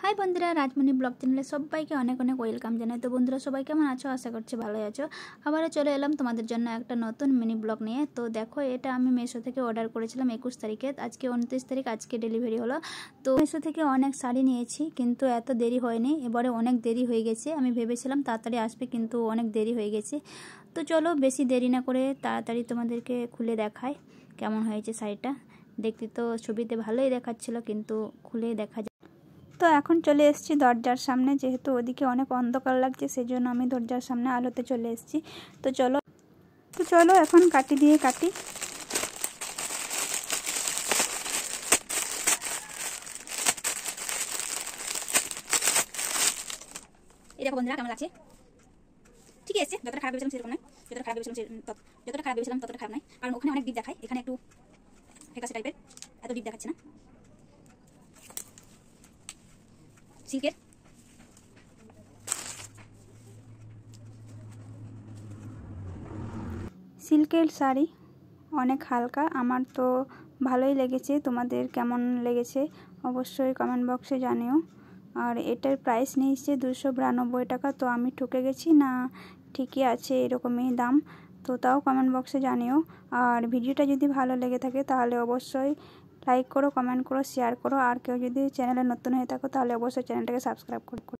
High বন্ধুরা, Rajmani blog চ্যানেলে সবাইকে অনেক অনেক ওয়েলকাম জানাই। তো বন্ধুরা সবাই কেমন আছো? আশা করছি ভালোই আছো। আবারও চলে এলাম তোমাদের জন্য একটা নতুন মিনি ব্লগ নিয়ে। তো দেখো, এটা আমি মেশো থেকে অর্ডার করেছিলাম 21 তারিখে। আজকে 29 তারিখ, আজকে ডেলিভারি হলো। তো মেশো থেকে অনেক শাড়ি নিয়েছি, কিন্তু এত দেরি হয়নি। এবারে অনেক দেরি হয়ে গেছে। আমি ভেবেছিলাম তাড়াতাড়ি আসবে, কিন্তু অনেক দেরি হয়ে গেছে। তো চলো বেশি দেরি না করে তাড়াতাড়ি তোমাদেরকে খুলে দেখাই কেমন হয়েছে শাড়িটা। দেখতে তো ছবিতে ভালোই দেখাচ্ছিল, কিন্তু খুলে দেখা যায়। তো এখন চলে এসেছি দরজার সামনে, যেহেতু ওদিকে অনেক অন্ধকার লাগছে, সেজন্য আমি দরজার সামনে আলোতে চলে এসেছি। তো চলো এখন কাটি দিয়ে কাটি। এই দেখো বন্ধুরা, কেমন লাগছে? ঠিকই এসছে, যতটা খারাপ ভেবেছিলাম সেরকম নয়। যতটা খারাপ ভেবেছিলাম ততটা খারাপ নয়, কারণ ওখানে অনেক ডিপ দেখায়, এখানে একটু ফ্যাকাশে টাইপের, এত ডিপ দেখাচ্ছে না। সিল্কের সিল্কের শাড়ি, অনেক হালকা। আমার তো ভালোই লেগেছে। তোমাদের কেমন লেগেছে অবশ্যই কমেন্ট বক্সে জানিও। আর এটার প্রাইস নিয়েছে 292 টাকা। তো আমি ঠকে গেছি না, ঠিকই আছে এরকমই দাম। তো তাও কমেন্ট বক্সে জানিও। আর ভিডিওটা যদি ভালো লেগে থাকে তাহলে অবশ্যই লাইক করো, কমেন্ট করো, শেয়ার করো। আর কেউ যদি চ্যানেলে নতুন হয়ে থাকো তাহলে অবশ্যই চ্যানেলটাকে সাবস্ক্রাইব করো।